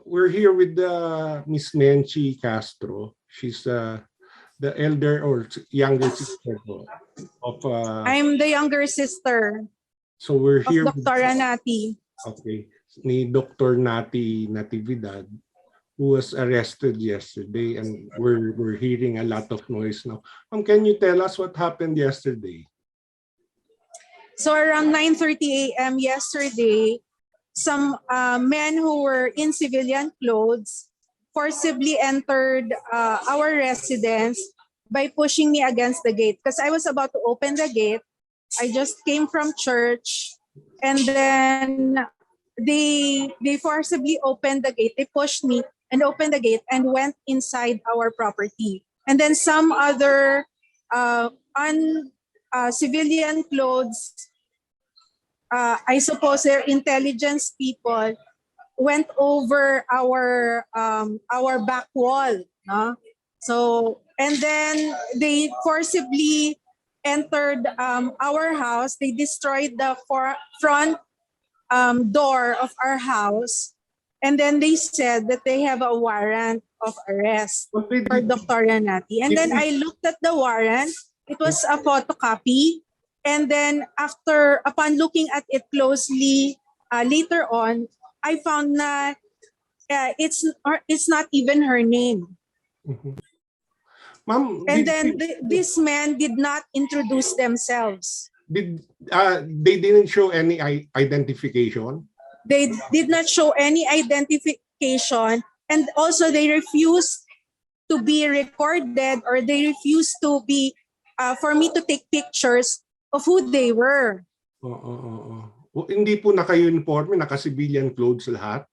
we're here with Miss Natividad Castro. She's the elder or younger sister of. I'm the younger sister. So we're of here. Dr. Nati. Okay, ni Dr. Natividad, who was arrested yesterday, and we're hearing a lot of noise now. Can you tell us what happened yesterday? So around 9:30 a.m. yesterday, some men who were in civilian clothes forcibly entered our residence by pushing me against the gate because I was about to open the gate. I just came from church, and then they forcibly opened the gate. They pushed me and opened the gate and went inside our property. And then some other civilian clothes, I suppose they're intelligence people, went over our back wall. No? So, and then they forcibly entered our house. They destroyed the front door of our house. And then they said that they have a warrant of arrest for Dr. Nati. And then I looked at the warrant. It was a photocopy. And then upon looking at it closely later on, I found that it's not even her name. Mm-hmm. Ma'am, and then these men did not introduce themselves. They didn't show any identification? They did not show any identification, and also they refused to be recorded, or they refused to be for me to take pictures of who they were. Hindi po naka-uniforme, naka-civilian clothes lahat?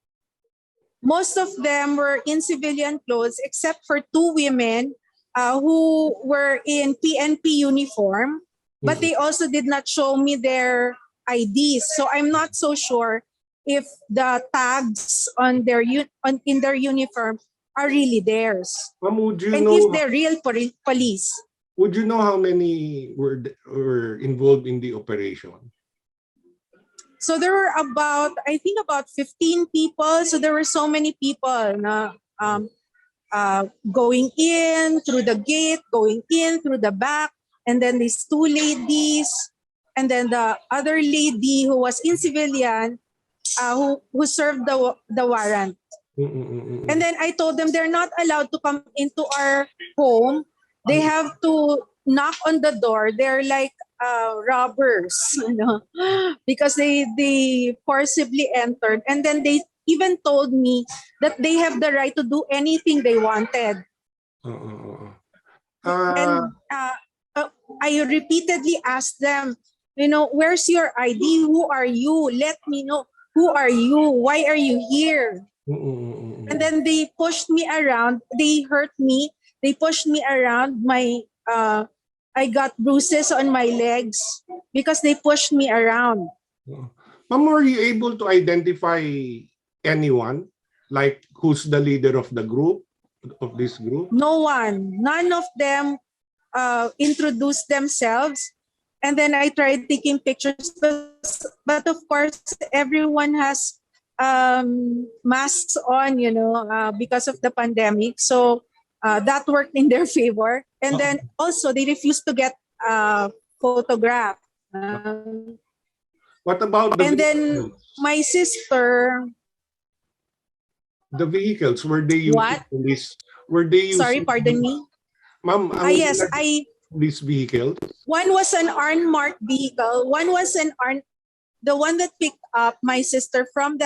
Most of them were in civilian clothes except for two women who were in PNP uniform, but they also did not show me their IDs. So I'm not so sure if the tags on their in their uniform are really theirs. Would you and know, if they're real police. Would you know how many were involved in the operation? So there were about 15 people. So there were so many people na going in through the gate, going in through the back, and then these two ladies, and then the other lady who was in civilian who served the warrant. And then I told them they're not allowed to come into our home. They have to knock on the door. They're like robbers, you know, because they forcibly entered. And then they even told me that they have the right to do anything they wanted. And I repeatedly asked them, you know, where's your ID? Who are you? Let me know. Who are you? Why are you here? And then they pushed me around. They hurt me. They pushed me around. I got bruises on my legs because they pushed me around. Ma'am, were you able to identify anyone? Like who's the leader of the group, of this group? No one. None of them introduced themselves. And then I tried taking pictures. But of course, everyone has masks on, you know, because of the pandemic. So that worked in their favor. And then also they refused to get photographed. What about the and vehicles? Then my sister. The vehicles, were they using What? police? Were they using? Sorry, pardon me. Ma'am, Yes, police vehicles? One was an unmarked vehicle. One was the one that picked up my sister from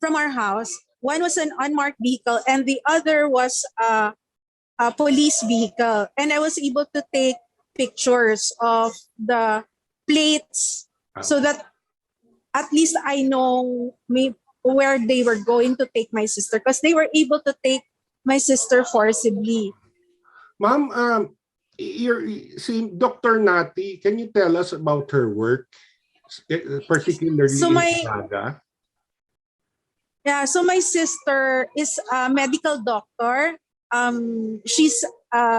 our house. One was an unmarked vehicle, and the other was a police vehicle. And I was able to take pictures of the plates so that at least I know where they were going to take my sister, because they were able to take my sister forcibly. Ma'am, Dr. Nati, can you tell us about her work, particularly in Naga? Yeah, so my sister is a medical doctor. She's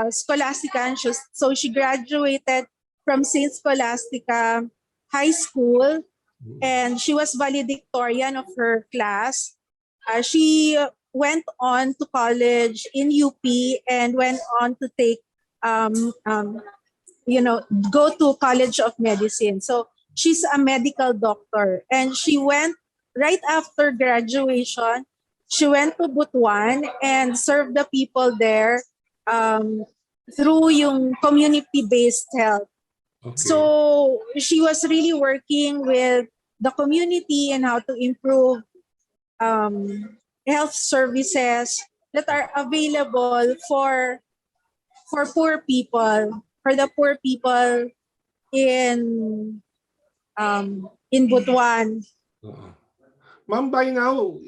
Scholastica, so she graduated from St. Scholastica High School, and she was valedictorian of her class. She went on to college in UP and went on to take, go to College of Medicine. So she's a medical doctor, and she went right after graduation. She went to Butuan and served the people there um, through yung community-based health. Okay. So she was really working with the community and how to improve health services that are available for poor people, for the poor people in Butuan. Ma'am, by now,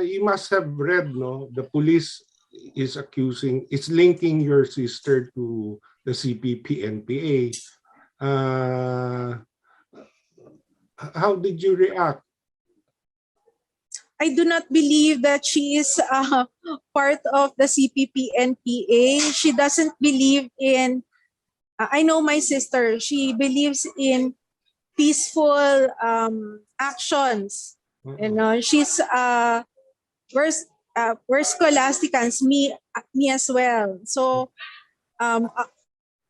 you must have read, no? The police is linking your sister to the CPP-NPA. How did you react? I do not believe that she is part of the CPP-NPA. She doesn't believe in, I know my sister, she believes in peaceful actions. You know, she's we're scholasticans, me as well. So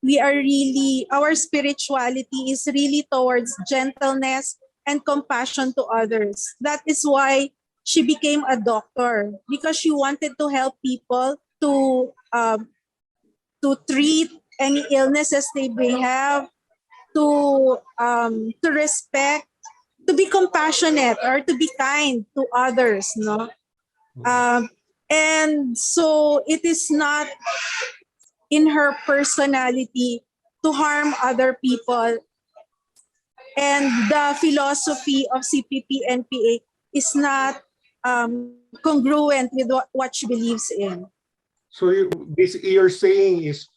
we are really, our spirituality is really towards gentleness and compassion to others. That is why she became a doctor, because she wanted to help people to treat any illnesses they may have, to respect, to be compassionate or to be kind to others, no? And so it is not in her personality to harm other people. And the philosophy of CPP-NPA is not congruent with what she believes in. So you're saying is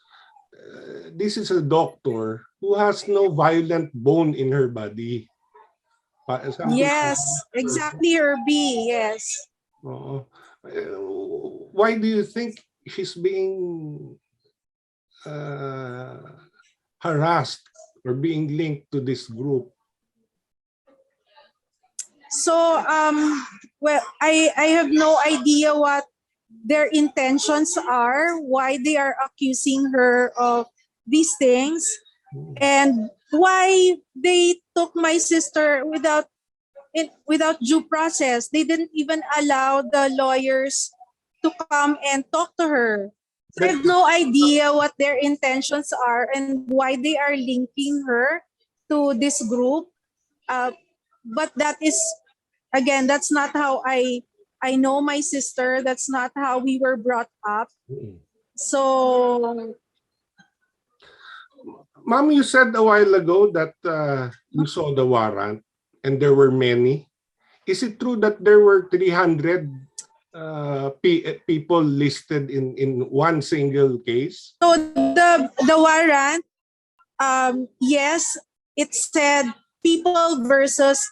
this is a doctor who has no violent bone in her body. Yes, exactly, Herbie. Yes. Why do you think she's being harassed or being linked to this group? So, well, I have no idea what their intentions are, why they are accusing her of these things, and why they took my sister without due process. They didn't even allow the lawyers to come and talk to her. So I have no idea what their intentions are and why they are linking her to this group. But that is, again, that's not how I know my sister. That's not how we were brought up. So, Ma'am, you said a while ago that you saw the warrant and there were many. Is it true that there were 300 people listed in one single case? so the warrant, yes, it said people versus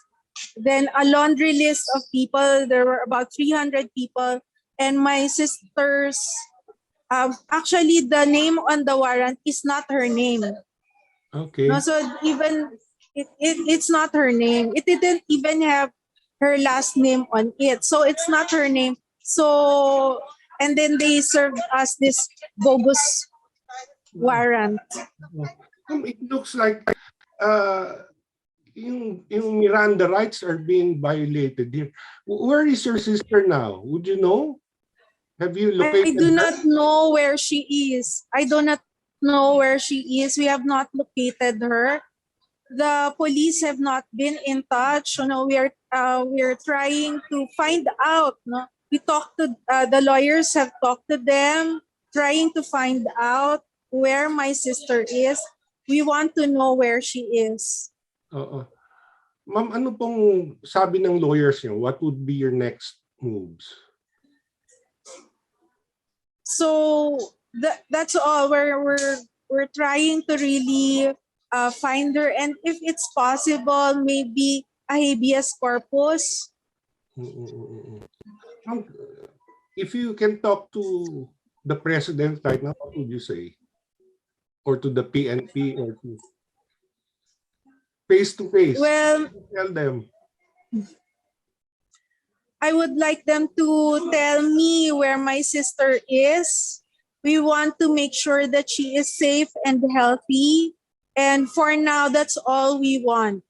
then a laundry list of people. There were about 300 people, and my sister's actually the name on the warrant is not her name. Okay. No, so even it's not her name. It didn't even have her last name on it. So it's not her name. So, and then they served us this bogus warrant. It looks like yung Miranda rights are being violated here. Where is your sister now? Would you know? Have you located I do not know where she is. I do not know where she is. We have not located her. The police have not been in touch. You know, we are trying to find out. No, we talked to the lawyers. Have talked to them, trying to find out where my sister is. We want to know where she is. Ma'am, ano pong sabi ng lawyers niyo? What would be your next moves? So that's all. We're trying to really find her, and if it's possible, maybe a habeas corpus. If you can talk to the president right now, what would you say? Or to the PNP, or to face? Well, tell them. I would like them to tell me where my sister is. We want to make sure that she is safe and healthy. And for now, that's all we want.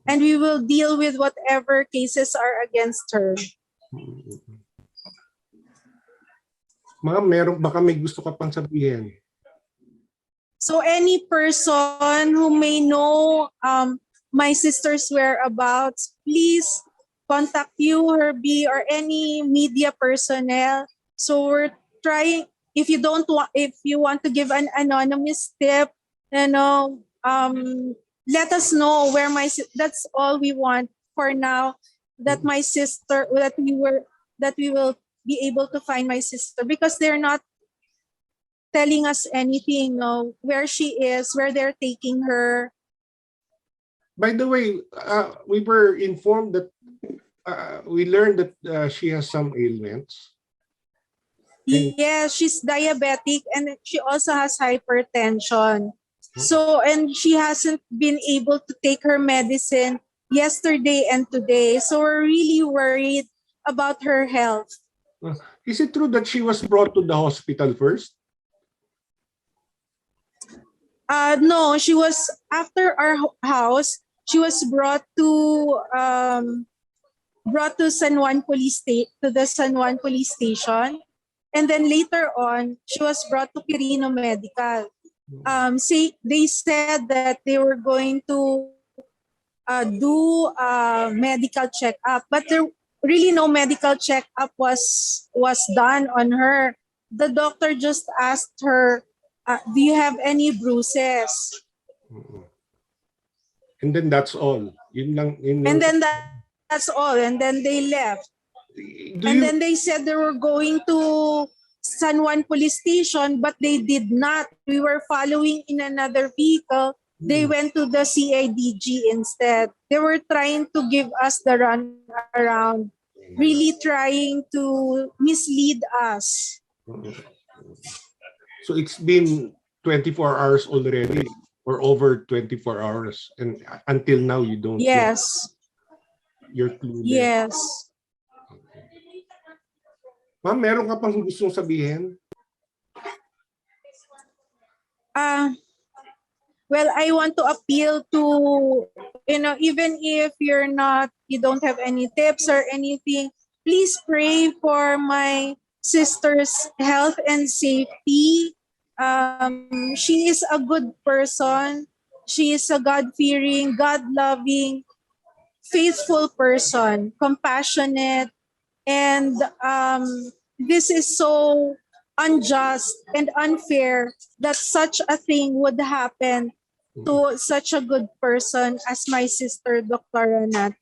And we will deal with whatever cases are against her. Ma'am, baka may gusto ka pang sabihin. So any person who may know my sister's whereabouts, please contact you, Herbie, or any media personnel. So we're trying. If you want to give an anonymous tip, let us know where that's all we want for now. That my sister, that we will be able to find my sister, because they're not telling us anything, where she is, where they're taking her. By the way, we were informed that we learned that she has some ailments. Yes, she's diabetic and she also has hypertension. So, and she hasn't been able to take her medicine yesterday and today. So we're really worried about her health. Is it true that she was brought to the hospital first? No, she was after our house. She was brought to San Juan to the San Juan police station, and then later on she was brought to Quirino Medical. They said that they were going to do a medical checkup, but there really no medical checkup was done on her. The doctor just asked her, do you have any bruises? And then that's all. Yun lang. And then that's all. And then they left. Then they said they were going to San Juan Police Station, but they did not. We were following in another vehicle. They went to the CIDG instead. They were trying to give us the run around, really trying to mislead us. So it's been 24 hours already, or over 24 hours, and until now you don't know. Yes. You're clueless. Yes. Ma'am, meron ka pang gustong sabihin? Well, I want to appeal to, even if you don't have any tips or anything, please pray for my sister's health and safety. She is a good person. She is a God-fearing, God-loving, faithful person, compassionate, and this is so unjust and unfair that such a thing would happen to such a good person as my sister, Dr. Nati.